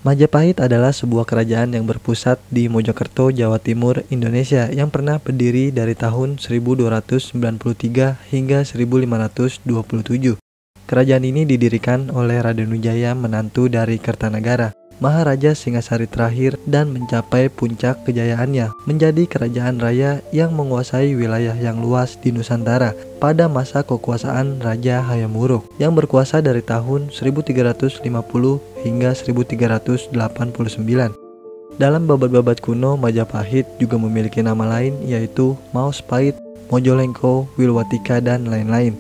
Majapahit adalah sebuah kerajaan yang berpusat di Mojokerto, Jawa Timur, Indonesia yang pernah berdiri dari tahun 1293 hingga 1527. Kerajaan ini didirikan oleh Raden Wijaya, menantu dari Kertanegara, Maharaja Singasari terakhir, dan mencapai puncak kejayaannya menjadi kerajaan raya yang menguasai wilayah yang luas di Nusantara pada masa kekuasaan Raja Hayam Wuruk yang berkuasa dari tahun 1350 hingga 1389. Dalam babat-babat kuno, Majapahit juga memiliki nama lain yaitu Maospahit, Mojolengko, Wilwatika, dan lain-lain.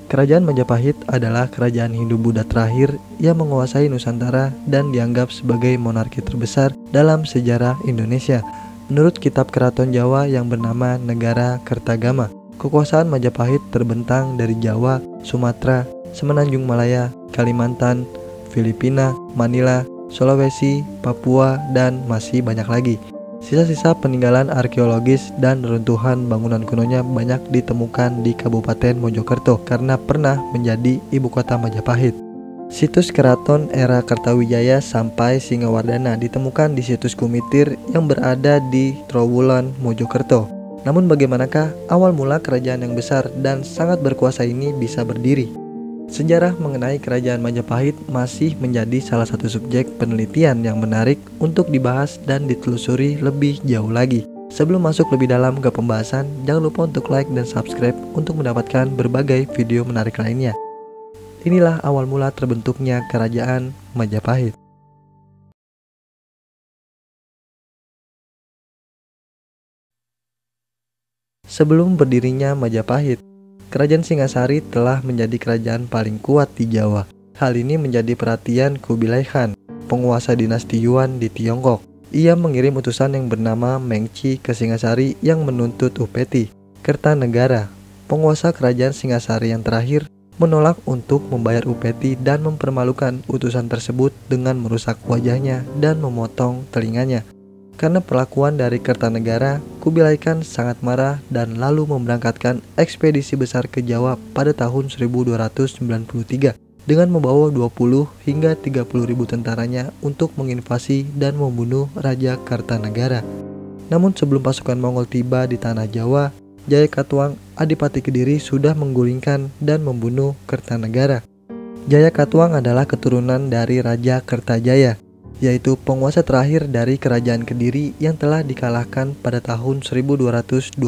Kerajaan Majapahit adalah kerajaan Hindu-Buddha terakhir yang menguasai Nusantara dan dianggap sebagai monarki terbesar dalam sejarah Indonesia. Menurut kitab Keraton Jawa yang bernama Negara Kertagama, kekuasaan Majapahit terbentang dari Jawa, Sumatera, Semenanjung Malaya, Kalimantan, Filipina, Manila, Sulawesi, Papua, dan masih banyak lagi. Sisa-sisa peninggalan arkeologis dan runtuhan bangunan kunonya banyak ditemukan di Kabupaten Mojokerto karena pernah menjadi ibu kota Majapahit. Situs keraton era Kertawijaya sampai Singawardana ditemukan di situs Kumitir yang berada di Trowulan, Mojokerto. Namun bagaimanakah awal mula kerajaan yang besar dan sangat berkuasa ini bisa berdiri? Sejarah mengenai kerajaan Majapahit masih menjadi salah satu subjek penelitian yang menarik untuk dibahas dan ditelusuri lebih jauh lagi. Sebelum masuk lebih dalam ke pembahasan, jangan lupa untuk like dan subscribe untuk mendapatkan berbagai video menarik lainnya. Inilah awal mula terbentuknya kerajaan Majapahit. Sebelum berdirinya Majapahit, Kerajaan Singasari telah menjadi kerajaan paling kuat di Jawa. Hal ini menjadi perhatian Kubilai Khan, penguasa dinasti Yuan di Tiongkok. Ia mengirim utusan yang bernama Mengci ke Singasari yang menuntut upeti. Kertanegara, penguasa kerajaan Singasari yang terakhir, menolak untuk membayar upeti dan mempermalukan utusan tersebut dengan merusak wajahnya dan memotong telinganya. Karena perlakuan dari Kertanegara, Kubilai Khan sangat marah dan lalu memberangkatkan ekspedisi besar ke Jawa pada tahun 1293 dengan membawa 20 hingga 30 ribu tentaranya untuk menginvasi dan membunuh Raja Kertanegara. Namun sebelum pasukan Mongol tiba di tanah Jawa, Jayakatwang, Adipati Kediri sudah menggulingkan dan membunuh Kertanegara. Jayakatwang adalah keturunan dari Raja Kertajaya, yaitu penguasa terakhir dari kerajaan Kediri yang telah dikalahkan pada tahun 1222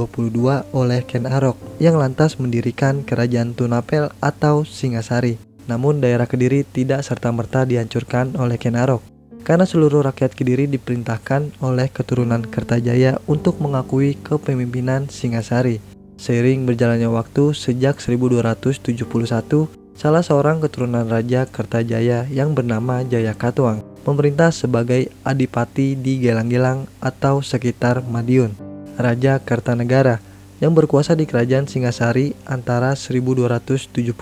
oleh Ken Arok yang lantas mendirikan kerajaan Tunapel atau Singasari. Namun daerah Kediri tidak serta-merta dihancurkan oleh Ken Arok karena seluruh rakyat Kediri diperintahkan oleh keturunan Kertajaya untuk mengakui kepemimpinan Singasari. Seiring berjalannya waktu, sejak 1271, salah seorang keturunan Raja Kertajaya yang bernama Jayakatwang memerintah sebagai adipati di Gelang-Gelang atau sekitar Madiun. Raja Kertanegara yang berkuasa di kerajaan Singasari antara 1272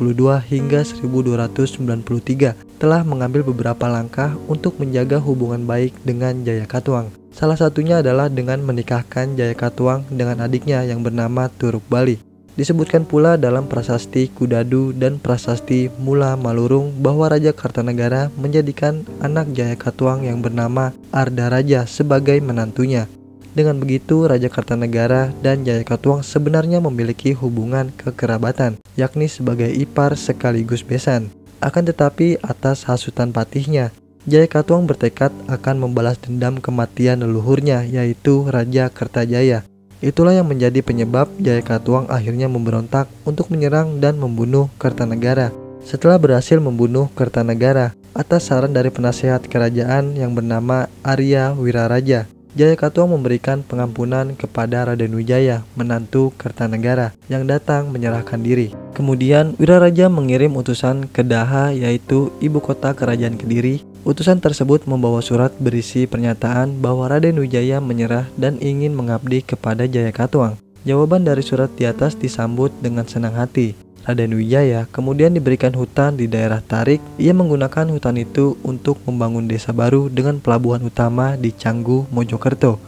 hingga 1293 telah mengambil beberapa langkah untuk menjaga hubungan baik dengan Jayakatwang. Salah satunya adalah dengan menikahkan Jayakatwang dengan adiknya yang bernama Turuk Bali. Disebutkan pula dalam prasasti Kudadu dan prasasti Mula Malurung bahwa Raja Kertanegara menjadikan anak Jayakatwang yang bernama Ardaraja sebagai menantunya. Dengan begitu, Raja Kertanegara dan Jayakatwang sebenarnya memiliki hubungan kekerabatan, yakni sebagai ipar sekaligus besan. Akan tetapi atas hasutan patihnya, Jayakatwang bertekad akan membalas dendam kematian leluhurnya, yaitu Raja Kertajaya. Itulah yang menjadi penyebab Jayakatwang akhirnya memberontak untuk menyerang dan membunuh Kertanegara. Setelah berhasil membunuh Kertanegara atas saran dari penasehat kerajaan yang bernama Arya Wiraraja, Jayakatwang memberikan pengampunan kepada Raden Wijaya, menantu Kertanegara, yang datang menyerahkan diri. Kemudian Wiraraja mengirim utusan ke Daha, yaitu ibu kota kerajaan Kediri. Utusan tersebut membawa surat berisi pernyataan bahwa Raden Wijaya menyerah dan ingin mengabdi kepada Jayakatwang. Jawaban dari surat di atas disambut dengan senang hati. Raden Wijaya kemudian diberikan hutan di daerah Tarik. Ia menggunakan hutan itu untuk membangun desa baru dengan pelabuhan utama di Canggu, Mojokerto.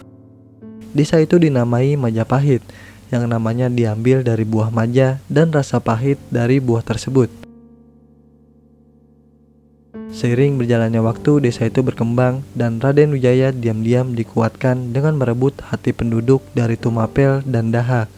Desa itu dinamai Majapahit, yang namanya diambil dari buah maja dan rasa pahit dari buah tersebut. Seiring berjalannya waktu, desa itu berkembang dan Raden Wijaya diam-diam dikuatkan dengan merebut hati penduduk dari Tumapel dan Daha.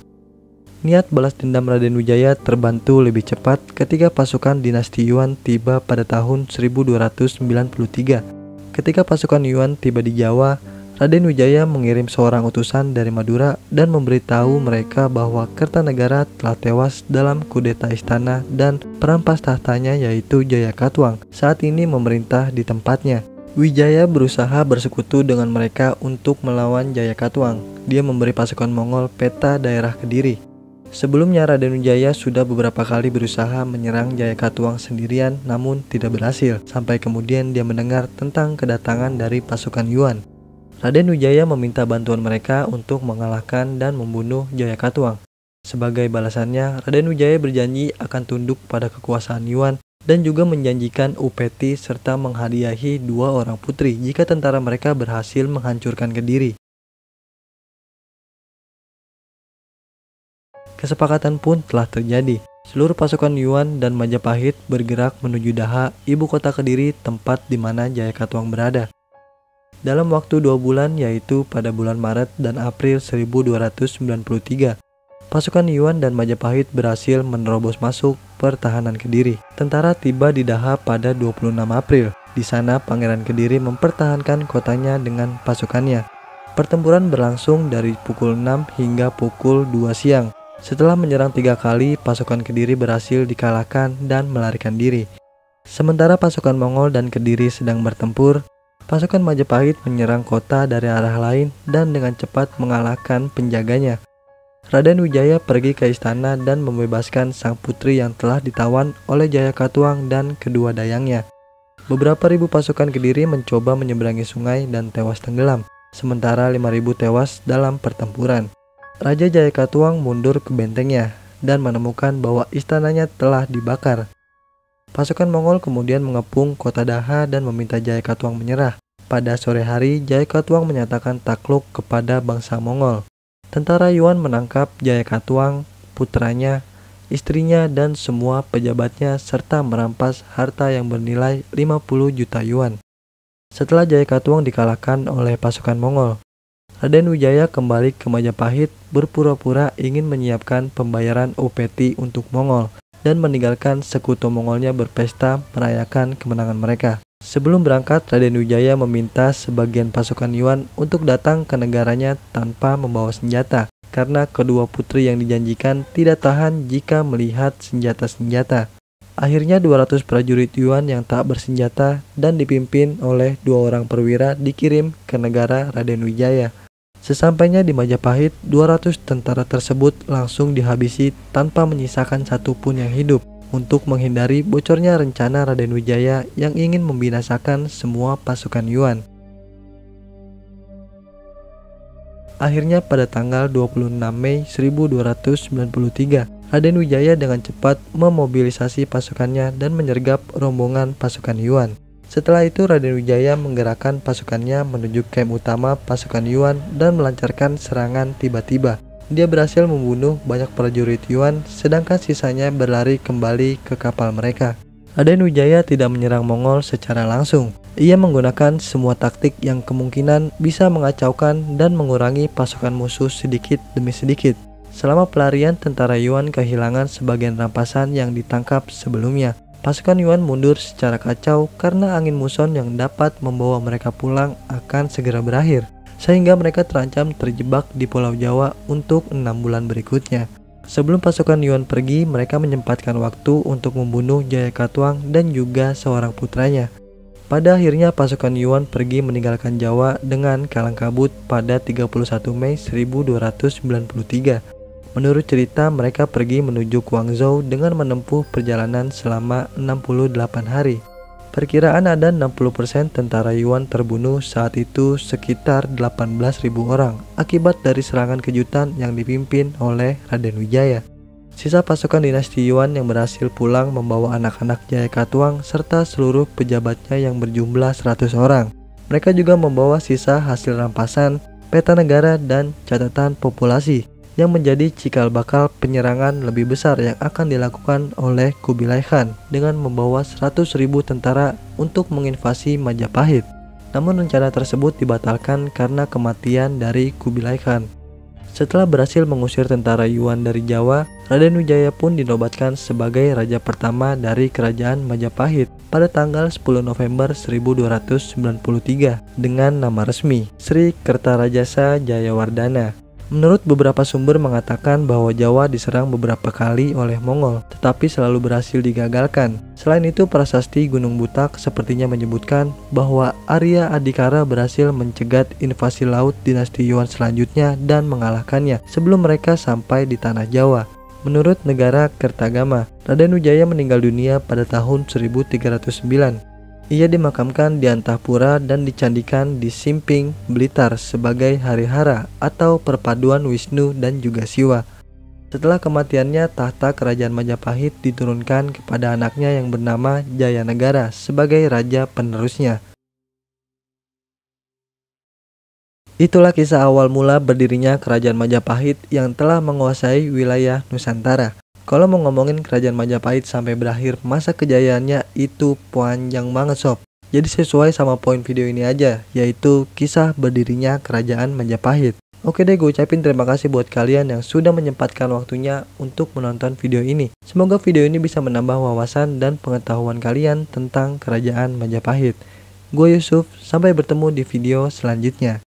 Niat balas dendam Raden Wijaya terbantu lebih cepat ketika pasukan dinasti Yuan tiba pada tahun 1293. Ketika pasukan Yuan tiba di Jawa, Raden Wijaya mengirim seorang utusan dari Madura dan memberitahu mereka bahwa Kertanegara telah tewas dalam kudeta istana dan perampas tahtanya yaitu Jayakatwang saat ini memerintah di tempatnya. Wijaya berusaha bersekutu dengan mereka untuk melawan Jayakatwang. Dia memberi pasukan Mongol peta daerah Kediri. Sebelumnya Raden Wijaya sudah beberapa kali berusaha menyerang Jayakatwang sendirian namun tidak berhasil, sampai kemudian dia mendengar tentang kedatangan dari pasukan Yuan. Raden Wijaya meminta bantuan mereka untuk mengalahkan dan membunuh Jayakatwang. Sebagai balasannya, Raden Wijaya berjanji akan tunduk pada kekuasaan Yuan dan juga menjanjikan upeti serta menghadiahi 2 orang putri jika tentara mereka berhasil menghancurkan Kediri. Kesepakatan pun telah terjadi. Seluruh pasukan Yuan dan Majapahit bergerak menuju Daha, ibu kota Kediri, tempat di mana Jayakatwang berada. Dalam waktu 2 bulan, yaitu pada bulan Maret dan April 1293, pasukan Yuan dan Majapahit berhasil menerobos masuk pertahanan Kediri. Tentara tiba di Daha pada 26 April. Di sana Pangeran Kediri mempertahankan kotanya dengan pasukannya. Pertempuran berlangsung dari pukul 6 hingga pukul 2 siang. Setelah menyerang 3 kali, pasukan Kediri berhasil dikalahkan dan melarikan diri. Sementara pasukan Mongol dan Kediri sedang bertempur, pasukan Majapahit menyerang kota dari arah lain dan dengan cepat mengalahkan penjaganya. Raden Wijaya pergi ke istana dan membebaskan sang putri yang telah ditawan oleh Jayakatwang dan kedua dayangnya. Beberapa ribu pasukan Kediri mencoba menyeberangi sungai dan tewas tenggelam, sementara 5.000 tewas dalam pertempuran. Raja Jayakatwang mundur ke bentengnya dan menemukan bahwa istananya telah dibakar. Pasukan Mongol kemudian mengepung kota Daha dan meminta Jayakatwang menyerah. Pada sore hari, Jayakatwang menyatakan takluk kepada bangsa Mongol. Tentara Yuan menangkap Jayakatwang, putranya, istrinya, dan semua pejabatnya serta merampas harta yang bernilai 50 juta Yuan. Setelah Jayakatwang dikalahkan oleh pasukan Mongol, Raden Wijaya kembali ke Majapahit berpura-pura ingin menyiapkan pembayaran upeti untuk Mongol dan meninggalkan sekutu Mongolnya berpesta merayakan kemenangan mereka. Sebelum berangkat, Raden Wijaya meminta sebagian pasukan Yuan untuk datang ke negaranya tanpa membawa senjata, karena kedua putri yang dijanjikan tidak tahan jika melihat senjata-senjata. Akhirnya 200 prajurit Yuan yang tak bersenjata dan dipimpin oleh 2 orang perwira dikirim ke negara Raden Wijaya. Sesampainya di Majapahit, 200 tentara tersebut langsung dihabisi tanpa menyisakan satupun yang hidup untuk menghindari bocornya rencana Raden Wijaya yang ingin membinasakan semua pasukan Yuan. Akhirnya pada tanggal 26 Mei 1293, Raden Wijaya dengan cepat memobilisasi pasukannya dan menyergap rombongan pasukan Yuan. Setelah itu Raden Wijaya menggerakkan pasukannya menuju camp utama pasukan Yuan dan melancarkan serangan tiba-tiba. Dia berhasil membunuh banyak prajurit Yuan, sedangkan sisanya berlari kembali ke kapal mereka. Raden Wijaya tidak menyerang Mongol secara langsung. Ia menggunakan semua taktik yang kemungkinan bisa mengacaukan dan mengurangi pasukan musuh sedikit demi sedikit. Selama pelarian, tentara Yuan kehilangan sebagian rampasan yang ditangkap sebelumnya. Pasukan Yuan mundur secara kacau karena angin muson yang dapat membawa mereka pulang akan segera berakhir, sehingga mereka terancam terjebak di Pulau Jawa untuk 6 bulan berikutnya. Sebelum pasukan Yuan pergi, mereka menyempatkan waktu untuk membunuh Jayakatwang dan juga seorang putranya. Pada akhirnya pasukan Yuan pergi meninggalkan Jawa dengan kalang kabut pada 31 Mei 1293. Menurut cerita, mereka pergi menuju Guangzhou dengan menempuh perjalanan selama 68 hari. Perkiraan ada 60% tentara Yuan terbunuh saat itu, sekitar 18.000 orang, akibat dari serangan kejutan yang dipimpin oleh Raden Wijaya. Sisa pasukan dinasti Yuan yang berhasil pulang membawa anak-anak Jayakatwang serta seluruh pejabatnya yang berjumlah 100 orang. Mereka juga membawa sisa hasil rampasan, peta negara, dan catatan populasi. yang menjadi cikal bakal penyerangan lebih besar yang akan dilakukan oleh Kubilai Khan dengan membawa 100.000 tentara untuk menginvasi Majapahit. Namun rencana tersebut dibatalkan karena kematian dari Kubilai Khan. Setelah berhasil mengusir tentara Yuan dari Jawa, Raden Wijaya pun dinobatkan sebagai raja pertama dari kerajaan Majapahit pada tanggal 10 November 1293 dengan nama resmi Sri Kertarajasa Jayawardhana. Menurut beberapa sumber mengatakan bahwa Jawa diserang beberapa kali oleh Mongol, tetapi selalu berhasil digagalkan. Selain itu, prasasti Gunung Butak sepertinya menyebutkan bahwa Arya Adikara berhasil mencegat invasi laut dinasti Yuan selanjutnya dan mengalahkannya sebelum mereka sampai di tanah Jawa. Menurut negara Kertagama, Raden Wijaya meninggal dunia pada tahun 1309. Ia dimakamkan di Antahpura dan dicandikan di Simping, Blitar sebagai Harihara atau perpaduan Wisnu dan juga Siwa. Setelah kematiannya, tahta kerajaan Majapahit diturunkan kepada anaknya yang bernama Jayanegara sebagai raja penerusnya. Itulah kisah awal mula berdirinya kerajaan Majapahit yang telah menguasai wilayah Nusantara. Kalau mau ngomongin kerajaan Majapahit sampai berakhir masa kejayaannya itu panjang banget sob. Jadi sesuai sama poin video ini aja, yaitu kisah berdirinya kerajaan Majapahit. Oke deh, gue ucapin terima kasih buat kalian yang sudah menyempatkan waktunya untuk menonton video ini. Semoga video ini bisa menambah wawasan dan pengetahuan kalian tentang kerajaan Majapahit. Gue Yusuf, sampai bertemu di video selanjutnya.